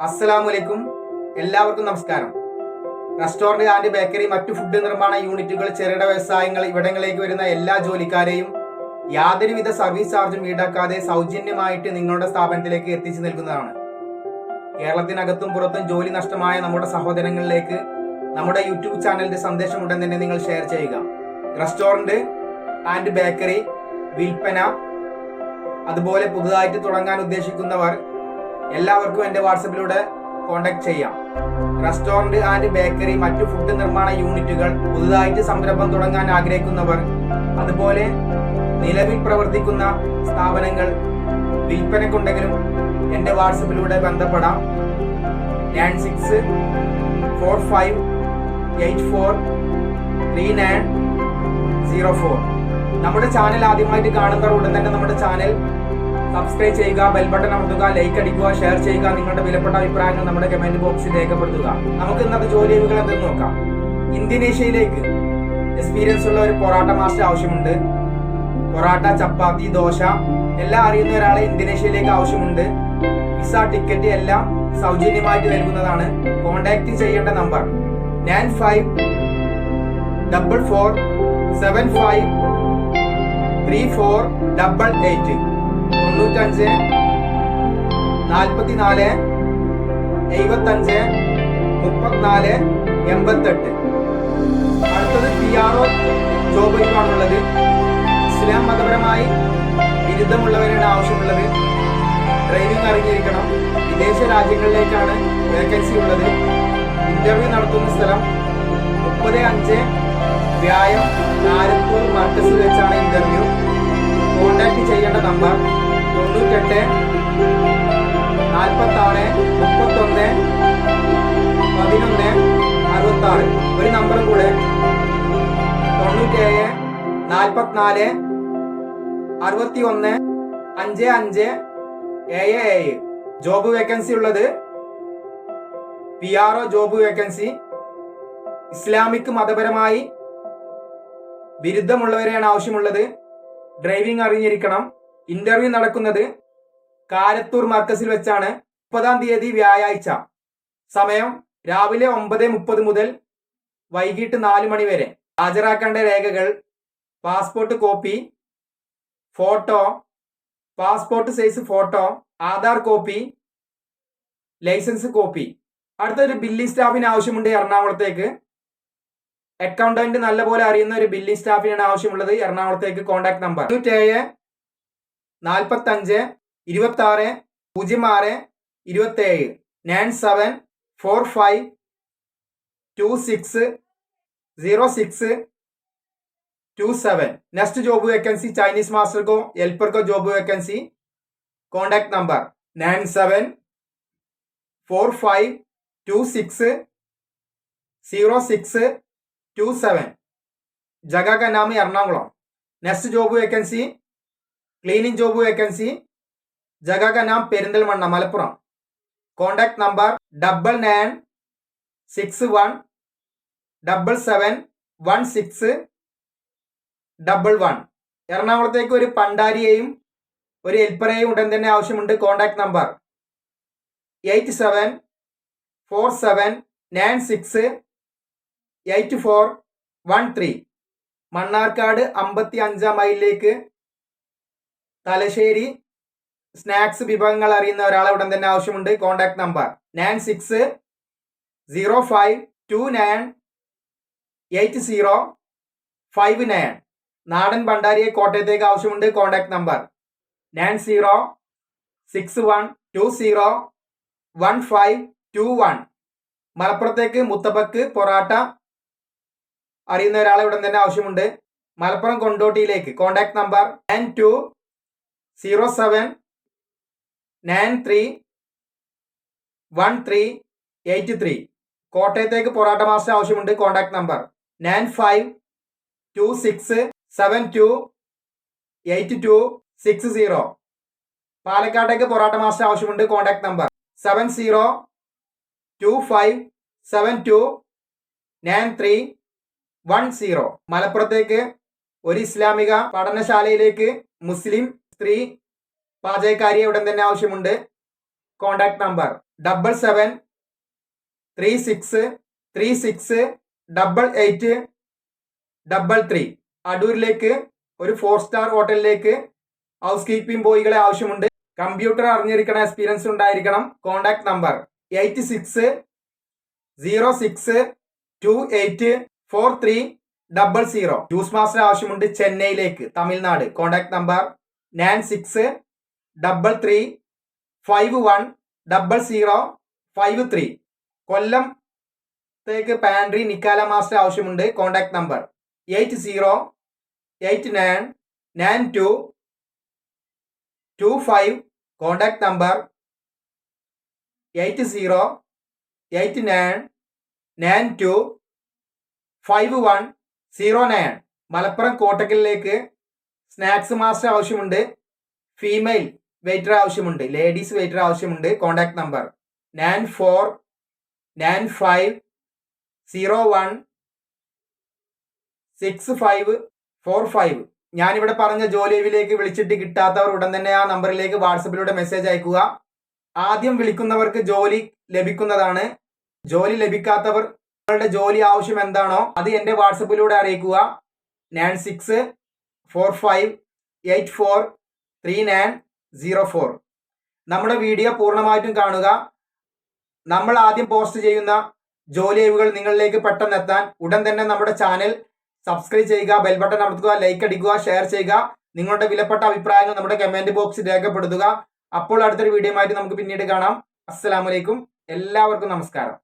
അസ്സലാമലൈക്കും. എല്ലാവർക്കും നമസ്കാരം. റെസ്റ്റോറന്റ് ആൻഡ് ബേക്കറി, മറ്റു ഫുഡ് നിർമ്മാണ യൂണിറ്റുകൾ, ചെറുകിട വ്യവസായങ്ങൾ ഇവിടങ്ങളിലേക്ക് വരുന്ന എല്ലാ ജോലിക്കാരെയും യാതൊരുവിധ സർവീസ് ചാർജും ഈടാക്കാതെ സൗജന്യമായിട്ട് നിങ്ങളുടെ സ്ഥാപനത്തിലേക്ക് എത്തിച്ചു നൽകുന്നതാണ്. കേരളത്തിനകത്തും പുറത്തും ജോലി നഷ്ടമായ നമ്മുടെ സഹോദരങ്ങളിലേക്ക് നമ്മുടെ യൂട്യൂബ് ചാനലിന്റെ സന്ദേശം ഉടൻ തന്നെ നിങ്ങൾ ഷെയർ ചെയ്യുക. റെസ്റ്റോറന്റ് ആൻഡ് ബേക്കറി വിൽപ്പന, അതുപോലെ പുതുതായിട്ട് തുടങ്ങാൻ ഉദ്ദേശിക്കുന്നവർ എല്ലാവർക്കും എൻ്റെ വാട്സപ്പിലൂടെ കോൺടാക്ട് ചെയ്യാം. റെസ്റ്റോറന്റ് ആൻഡ് ബേക്കറി, മറ്റു ഫുഡ് നിർമ്മാണ യൂണിറ്റുകൾ, പുതുതായിട്ട് സംരംഭം തുടങ്ങാൻ ആഗ്രഹിക്കുന്നവർ, അതുപോലെ നിലവിൽ പ്രവർത്തിക്കുന്ന സ്ഥാപനങ്ങൾ വിൽപ്പനക്കുണ്ടെങ്കിലും എൻ്റെ വാട്സപ്പിലൂടെ ബന്ധപ്പെടാം. 9645843904. നമ്മുടെ ചാനൽ ആദ്യമായിട്ട് കാണുന്നവർ ഉടൻ തന്നെ നമ്മുടെ ചാനൽ സബ്സ്ക്രൈബ് ചെയ്യുക, ബെൽ ബട്ടൺ അമർത്തുക, ലൈക്ക് അടിക്കുക, ഷെയർ ചെയ്യുക. നിങ്ങളുടെ വിലപ്പെട്ട അഭിപ്രായങ്ങൾ നമ്മുടെ കമന്റ് ബോക്സിൽ രേഖപ്പെടുത്തുക. നമുക്ക് ഇന്നത്തെ ജോലി ഒഴിവുകൾ എന്തെന്ന് നോക്കാം. ഇന്തോനേഷ്യയിലേക്ക് എക്സ്പീരിയൻസ് ഉള്ള ഒരു പൊറാട്ട മാസ്റ്റർ ആവശ്യമുണ്ട്. പൊറാട്ട, ചപ്പാത്തി, ദോശ എല്ലാം അറിയുന്ന ഒരാളെ ഇന്തോനേഷ്യയിലേക്ക് ആവശ്യമുണ്ട്. വിസ, ടിക്കറ്റ് എല്ലാം സൗജന്യമായിട്ട് നൽകുന്നതാണ്. കോൺടാക്ട് ചെയ്യേണ്ട നമ്പർ 9544753488 95 44 75 34 88. അടുത്തത് PRO ജോബ് ഒഴിവാണുള്ളത്. ഇസ്ലാം മതപരമായി ബിരുദമുള്ളവരാണ് ആവശ്യമുള്ളത്. ഡ്രൈവിംഗ് അറിഞ്ഞിരിക്കണം. വിദേശ രാജ്യങ്ങളിലേക്കാണ് വേക്കൻസി ഉള്ളത്. ഇന്റർവ്യൂ നടത്തുന്ന സ്ഥലം 30/5 വ്യായം കാരത്തൂർ മർക്കസിൽ വെച്ചാണ് ഇന്റർവ്യൂ. കോൺടാക്ട് ചെയ്യേണ്ട നമ്പർ 98 46 31 11 66. ഒരു നമ്പറും കൂടെ 97 44 61 55 77. ജോബ് വേക്കൻസി ഉള്ളത് PRO ജോബ് വേക്കൻസി. ഇസ്ലാമിക് മതപരമായി ബിരുദമുള്ളവരെയാണ് ആവശ്യമുള്ളത്. ഡ്രൈവിംഗ് അറിഞ്ഞിരിക്കണം. ഇന്റർവ്യൂ നടക്കുന്നത് കാരത്തൂർ മർക്കസിൽ വെച്ചാണ്. 30-ാം തീയതി വ്യാഴാഴ്ച. സമയം രാവിലെ 9:30 മുതൽ വൈകിട്ട് 4 മണി വരെ. ഹാജരാക്കേണ്ട രേഖകൾ passport copy, photo, passport size photo, Aadhaar copy, licence copy. അടുത്തൊരു ബില്ലിംഗ് സ്റ്റാഫിന് ആവശ്യമുണ്ട് എറണാകുളത്തേക്ക്. അക്കൗണ്ടന്റ് നല്ലപോലെ അറിയുന്ന ഒരു ബില്ലിംഗ് സ്റ്റാഫിനാണ് ആവശ്യമുള്ളത് എറണാകുളത്തേക്ക്. Contact number 97 45 26 06 27 9745 26 06 27. Next job vacancy Chinese മാസ്റ്റർക്കോ ഹെൽപ്പർക്കോ ജോബ് വേക്കൻസി. Contact number 974526 06 27. जगह का नाम है Ernakulam. Next job vacancy cleaning job vacancy. जगह का नाम पेरिंदलमण्ण मलप्पुरम. Contact number 9961 771611. എറണാകുളത്തേക്ക് ഒരു പണ്ടാരിയെയും ഒരു ഹെൽപ്പറേയും ഉടൻ തന്നെ ആവശ്യമുണ്ട്. Contact number 8747968413. മണ്ണാർക്കാട് 55-ാം മൈലിലേക്ക് തലശ്ശേരി സ്നാക്സ് വിഭവങ്ങൾ അറിയുന്ന ഒരാളെ ഉടൻ തന്നെ ആവശ്യമുണ്ട്. Contact number 9605298059. നാടൻ ഭണ്ഡാരിയെ കോട്ടയത്തേക്ക് ആവശ്യമുണ്ട്. Contact number 9061201521. മലപ്പുറത്തേക്ക് മുത്തബക്ക് പൊറാട്ട അറിയുന്ന ഒരാളെ ഉടൻ തന്നെ ആവശ്യമുണ്ട്. മലപ്പുറം കൊണ്ടോട്ടിയിലേക്ക്. Contact number 9207931383. കോട്ടയത്തേക്ക് പൊറാട്ട മാസ്റ്റർ ആവശ്യമുണ്ട്. Contact number 9526728260. പാലക്കാട്ടേക്ക് പൊറാട്ട മാസ്റ്റർ ആവശ്യമുണ്ട്. Contact number 7025729310. മലപ്പുറത്തേക്ക് ഒരു ഇസ്ലാമിക പഠനശാലയിലേക്ക് മുസ്ലിം സ്ത്രീ പാചകക്കാരിയെ ഉടൻ തന്നെ ആവശ്യമുണ്ട്. Contact number 7736368833. അടൂരിലേക്ക് ഒരു 4 സ്റ്റാർ ഹോട്ടലിലേക്ക് ഹൗസ് കീപ്പിംഗ് ബോയ്കളെ ആവശ്യമുണ്ട്. കമ്പ്യൂട്ടർ അറിഞ്ഞിരിക്കണം, എക്സ്പീരിയൻസ് ഉണ്ടായിരിക്കണം. Contact number 8606284300. ജ്യൂസ് മാസ്റ്റർ ആവശ്യമുണ്ട് ചെന്നൈയിലേക്ക്, തമിഴ്നാട്. Contact number 9633510053. കൊല്ലത്തേക്ക് പാൻട്രി നിക്കാല മാസ്റ്റർ ആവശ്യമുണ്ട്. Contact number 80899225. Contact number 8089925109. Malappuram കോട്ടക്കലിലേക്ക് സ്നാക്സ് മാസ്റ്റർ ആവശ്യമുണ്ട്. ഫീമെയിൽ വെയിറ്റർ ആവശ്യമുണ്ട്, ലേഡീസ് വെയിറ്റർ ആവശ്യമുണ്ട്. Contact number 9495016545. ഞാനിവിടെ പറഞ്ഞ ജോലിയിലേക്ക് വിളിച്ചിട്ട് കിട്ടാത്തവർ ഉടൻ തന്നെ ആ നമ്പറിലേക്ക് വാട്സപ്പിലൂടെ മെസ്സേജ് അയക്കുക. ആദ്യം വിളിക്കുന്നവർക്ക് ജോലി ലഭിക്കുന്നതാണ്. ജോലി ലഭിക്കാത്തവർ നിങ്ങളുടെ ജോലി ആവശ്യം എന്താണോ അത് എൻ്റെ വാട്സപ്പിലൂടെ അറിയിക്കുക. 9645843904. നമ്മുടെ വീഡിയോ പൂർണ്ണമായിട്ടും കാണുക. നമ്മൾ ആദ്യം പോസ്റ്റ് ചെയ്യുന്ന ജോലി ഒഴിവുകൾ നിങ്ങളിലേക്ക് പെട്ടെന്ന് എത്താൻ ഉടൻ തന്നെ നമ്മുടെ ചാനൽ സബ്സ്ക്രൈബ് ചെയ്യുക, ബെൽ ബട്ടൺ അമർത്തുക, ലൈക്ക് അടിക്കുക, ഷെയർ ചെയ്യുക. നിങ്ങളുടെ വിലപ്പെട്ട അഭിപ്രായങ്ങൾ നമ്മുടെ കമന്റ് ബോക്സിൽ രേഖപ്പെടുത്തുക. അപ്പോൾ അടുത്തൊരു വീഡിയോ ആയിട്ട് നമുക്ക് പിന്നീട് കാണാം. അസ്സലാമു അലൈക്കും. എല്ലാവർക്കും നമസ്കാരം.